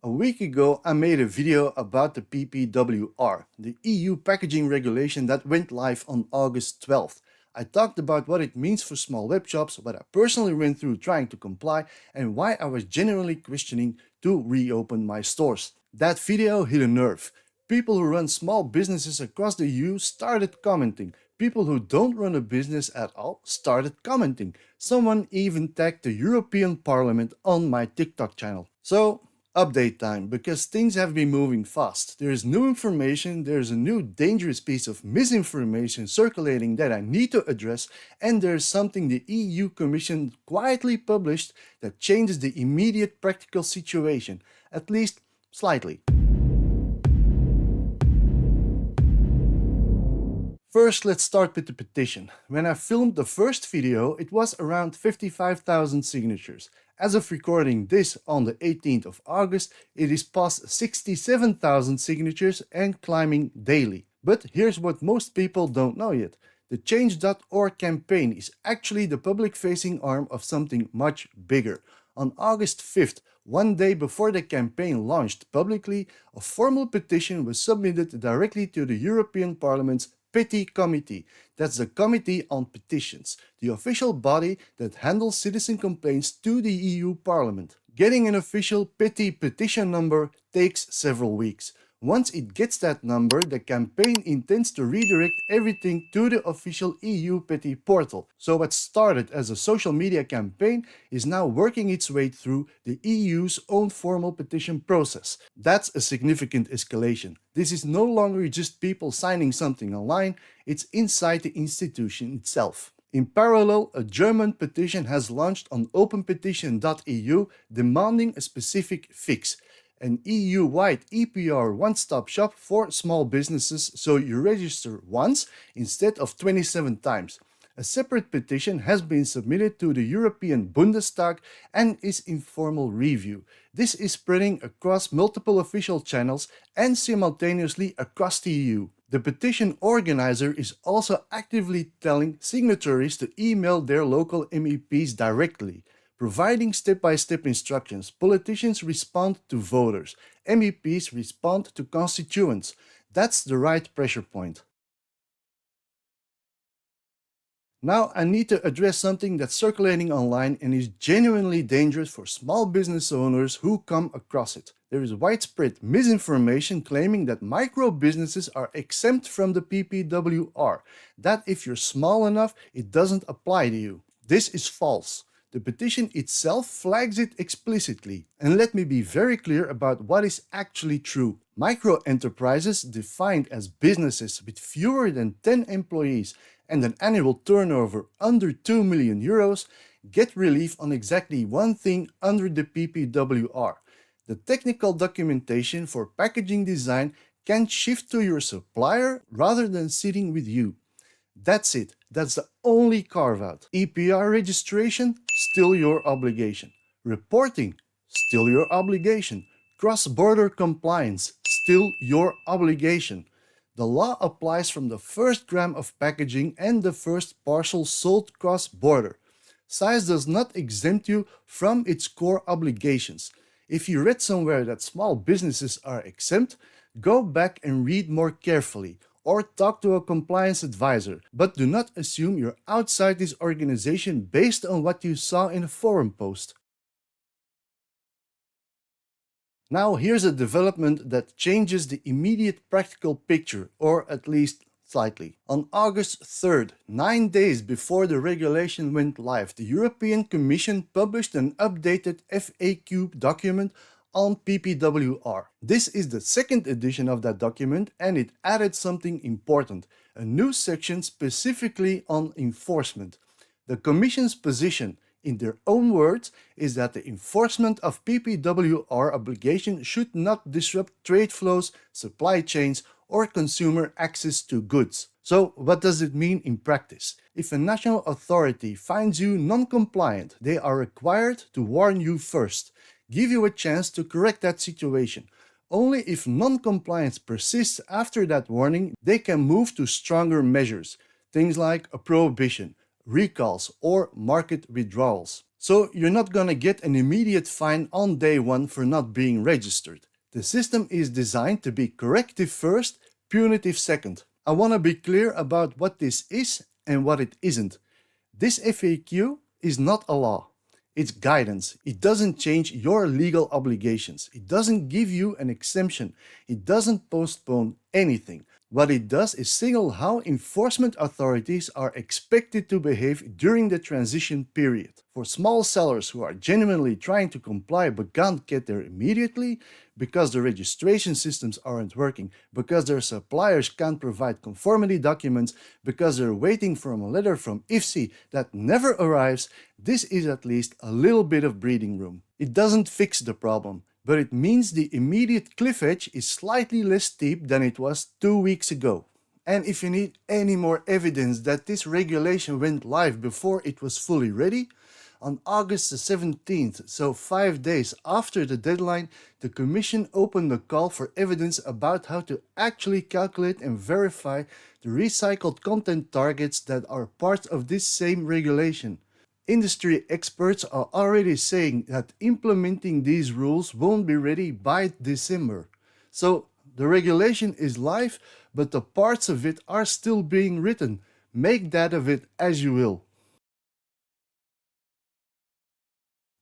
A week ago, I made a video about the PPWR, the EU packaging regulation that went live on August 12th. I talked about what it means for small web shops, what I personally went through trying to comply, and why I was genuinely questioning to reopen my stores. That video hit a nerve. People who run small businesses across the EU started commenting. People who don't run a business at all started commenting. Someone even tagged the European Parliament on my TikTok channel. So, update time, because things have been moving fast. There is new information, there's a new dangerous piece of misinformation circulating that I need to address, and there's something the EU Commission quietly published that changes the immediate practical situation, at least slightly. First, let's start with the petition. When I filmed the first video, it was around 55,000 signatures. As of recording this on the 18th of August, it is past 67,000 signatures and climbing daily. But here's what most people don't know yet. The Change.org campaign is actually the public-facing arm of something much bigger. On August 5th, one day before the campaign launched publicly, a formal petition was submitted directly to the European Parliament's PETI committee. That's the Committee on Petitions, the official body that handles citizen complaints to the EU Parliament. Getting an official PETI petition number takes several weeks. Once it gets that number, the campaign intends to redirect everything to the official EU PETI portal. So what started as a social media campaign is now working its way through the EU's own formal petition process. That's a significant escalation. This is no longer just people signing something online, it's inside the institution itself. In parallel, a German petition has launched on openpetition.eu demanding a specific fix. An EU-wide EPR one-stop shop for small businesses, so you register once instead of 27 times. A separate petition has been submitted to the European Bundestag and is in formal review. This is spreading across multiple official channels and simultaneously across the EU. The petition organizer is also actively telling signatories to email their local MEPs directly. Providing step-by-step instructions, politicians respond to voters, MEPs respond to constituents. That's the right pressure point. Now I need to address something that's circulating online and is genuinely dangerous for small business owners who come across it. There is widespread misinformation claiming that micro businesses are exempt from the PPWR, that if you're small enough, it doesn't apply to you. This is false. The petition itself flags it explicitly. And let me be very clear about what is actually true. Micro enterprises, defined as businesses with fewer than 10 employees and an annual turnover under 2 million euros, get relief on exactly one thing under the PPWR. The technical documentation for packaging design can shift to your supplier rather than sitting with you. That's it. That's the only carve-out. EPR registration, still your obligation. Reporting, still your obligation. Cross-border compliance, still your obligation. The law applies from the first gram of packaging and the first parcel sold cross-border. Size does not exempt you from its core obligations. If you read somewhere that small businesses are exempt, go back and read more carefully, or talk to a compliance advisor, but do not assume you're outside this organization based on what you saw in a forum post. Now here's a development that changes the immediate practical picture, or at least slightly. On August 3rd, 9 days before the regulation went live, the European Commission published an updated FAQ document on PPWR. This is the second edition of that document, and it added something important, a new section specifically on enforcement. The Commission's position, in their own words, is that the enforcement of PPWR obligation should not disrupt trade flows, supply chains, or consumer access to goods. So what does it mean in practice? If a national authority finds you non-compliant, they are required to warn you first, give you a chance to correct that situation. Only if non-compliance persists after that warning, they can move to stronger measures, things like a prohibition, recalls, or market withdrawals. So you're not gonna get an immediate fine on day one for not being registered. The system is designed to be corrective first, punitive second. I wanna be clear about what this is and what it isn't. This FAQ is not a law. It's guidance. It doesn't change your legal obligations. It doesn't give you an exemption. It doesn't postpone anything. What it does is signal how enforcement authorities are expected to behave during the transition period. For small sellers who are genuinely trying to comply but can't get there immediately, because the registration systems aren't working, because their suppliers can't provide conformity documents, because they're waiting for a letter from IFSI that never arrives, this is at least a little bit of breathing room. It doesn't fix the problem, but it means the immediate cliff edge is slightly less steep than it was 2 weeks ago. And if you need any more evidence that this regulation went live before it was fully ready, on August the 17th, so 5 days after the deadline, the Commission opened a call for evidence about how to actually calculate and verify the recycled content targets that are part of this same regulation. Industry experts are already saying that implementing these rules won't be ready by December. So the regulation is live, but the parts of it are still being written. Make that of it as you will.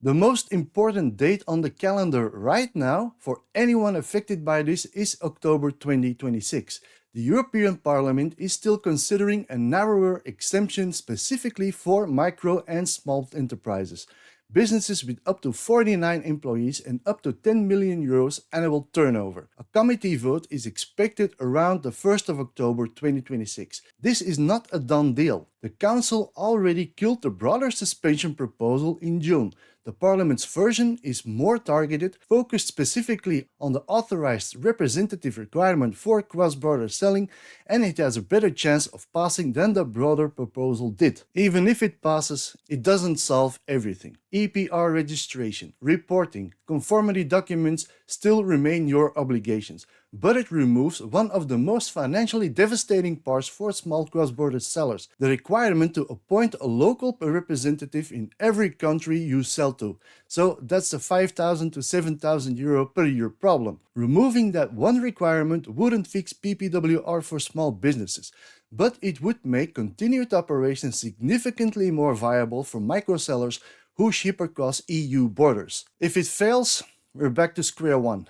The most important date on the calendar right now for anyone affected by this is October 2026. The European Parliament is still considering a narrower exemption specifically for micro and small enterprises, businesses with up to 49 employees and up to 10 million euros annual turnover. A committee vote is expected around the 1st of October 2026. This is not a done deal. The Council already killed the broader suspension proposal in June. The Parliament's version is more targeted, focused specifically on the authorized representative requirement for cross-border selling, and it has a better chance of passing than the broader proposal did. Even if it passes, it doesn't solve everything. EPR registration, reporting, conformity documents still remain your obligations, but it removes one of the most financially devastating parts for small cross-border sellers, the requirement to appoint a local representative in every country you sell to. So that's a 5,000 to 7,000 euro per year problem. Removing that one requirement wouldn't fix PPWR for small businesses, but it would make continued operations significantly more viable for micro sellers who ship across EU borders. If it fails, we're back to square one.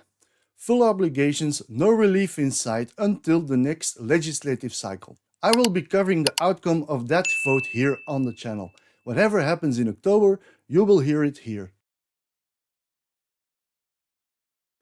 Full obligations, no relief in sight until the next legislative cycle. I will be covering the outcome of that vote here on the channel. Whatever happens in October, you will hear it here.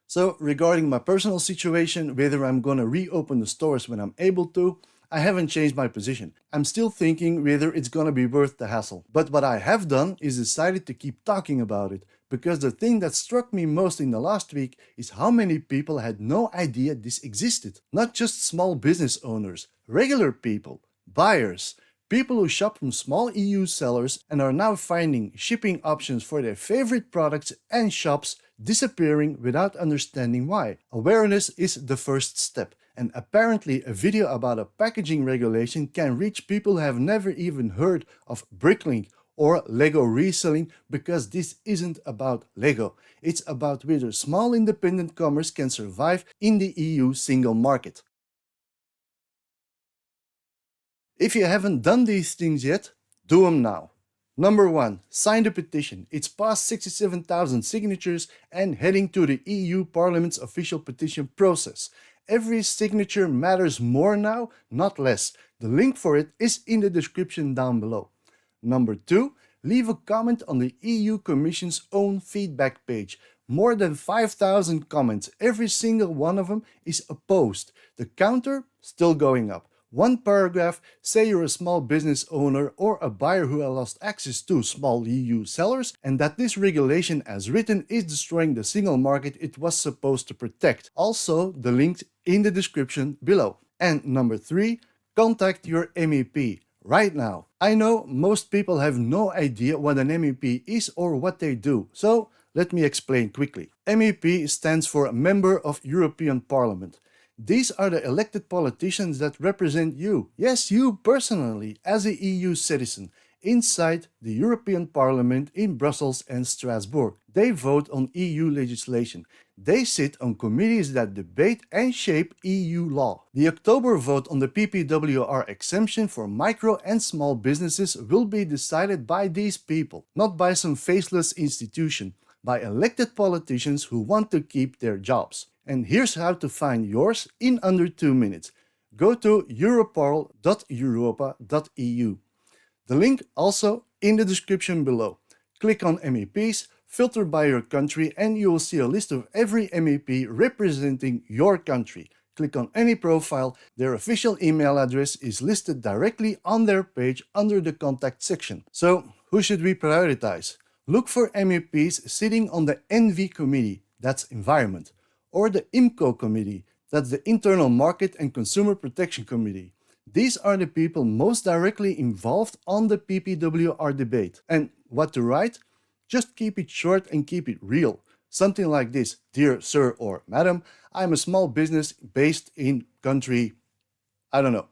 So regarding my personal situation, whether I'm gonna reopen the stores when I'm able to, I haven't changed my position. I'm still thinking whether it's gonna be worth the hassle. But what I have done is decided to keep talking about it, because the thing that struck me most in the last week is how many people had no idea this existed. Not just small business owners, regular people, buyers, people who shop from small EU sellers and are now finding shipping options for their favorite products and shops disappearing without understanding why. Awareness is the first step. And apparently a video about a packaging regulation can reach people who have never even heard of Bricklink or Lego reselling, because this isn't about Lego. It's about whether small independent commerce can survive in the EU single market. If you haven't done these things yet, do them now. Number 1. Sign the petition. It's past 67,000 signatures and heading to the EU Parliament's official petition process. Every signature matters more now, not less. The link for it is in the description down below. Number 2. Leave a comment on the EU Commission's own feedback page. More than 5,000 comments. Every single one of them is opposed. The counter still going up. One paragraph, say you're a small business owner or a buyer who has lost access to small EU sellers, and that this regulation as written is destroying the single market it was supposed to protect. Also, the links in the description below. And number 3, contact your MEP right now. I know most people have no idea what an MEP is or what they do, so let me explain quickly. MEP stands for Member of European Parliament. These are the elected politicians that represent you, yes, you personally, as a EU citizen. inside the European Parliament in Brussels and Strasbourg. They vote on EU legislation. They sit on committees that debate and shape EU law. The October vote on the PPWR exemption for micro and small businesses will be decided by these people, not by some faceless institution, by elected politicians who want to keep their jobs. And here's how to find yours in under 2 minutes. Go to europarl.europa.eu. The link also in the description below. Click on MEPs, filter by your country, and you will see a list of every MEP representing your country. Click on any profile. Their official email address is listed directly on their page under the contact section. So, who should we prioritize? Look for MEPs sitting on the ENVI committee, that's environment, or the IMCO committee, that's the Internal Market and Consumer Protection Committee. These are the people most directly involved on the PPWR debate. And what to write? Just keep it short and keep it real. Something like this: Dear Sir or Madam, I'm a small business based in country, I don't know.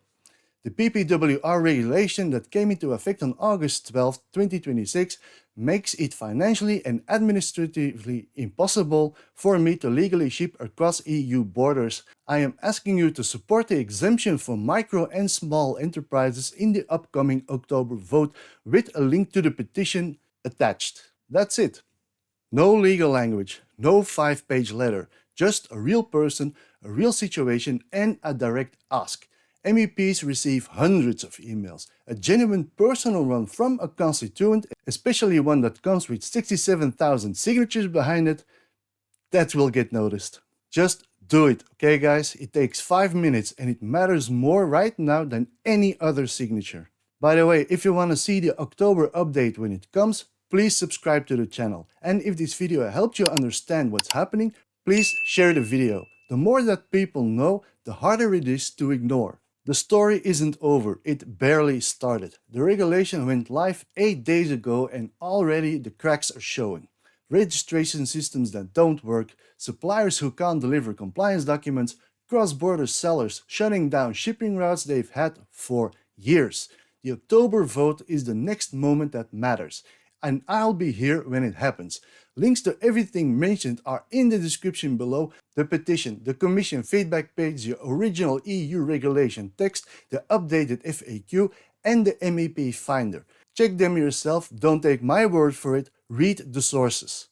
The PPWR regulation that came into effect on August 12, 2026 makes it financially and administratively impossible for me to legally ship across EU borders. I am asking you to support the exemption for micro and small enterprises in the upcoming October vote with a link to the petition attached. That's it. No legal language, no 5-page letter, just a real person, a real situation, and a direct ask. MEPs receive hundreds of emails, a genuine personal one from a constituent, especially one that comes with 67,000 signatures behind it, that will get noticed. Just do it, okay guys? It takes 5 minutes and it matters more right now than any other signature. By the way, if you want to see the October update when it comes, please subscribe to the channel. And if this video helped you understand what's happening, please share the video. The more that people know, the harder it is to ignore. The story isn't over, it barely started. The regulation went live 8 days ago and already the cracks are showing. Registration systems that don't work, suppliers who can't deliver compliance documents, cross-border sellers shutting down shipping routes they've had for years. The October vote is the next moment that matters, and I'll be here when it happens. Links to everything mentioned are in the description below: the petition, the Commission feedback page, the original EU regulation text, the updated FAQ, and the MEP finder. Check them yourself, don't take my word for it, read the sources.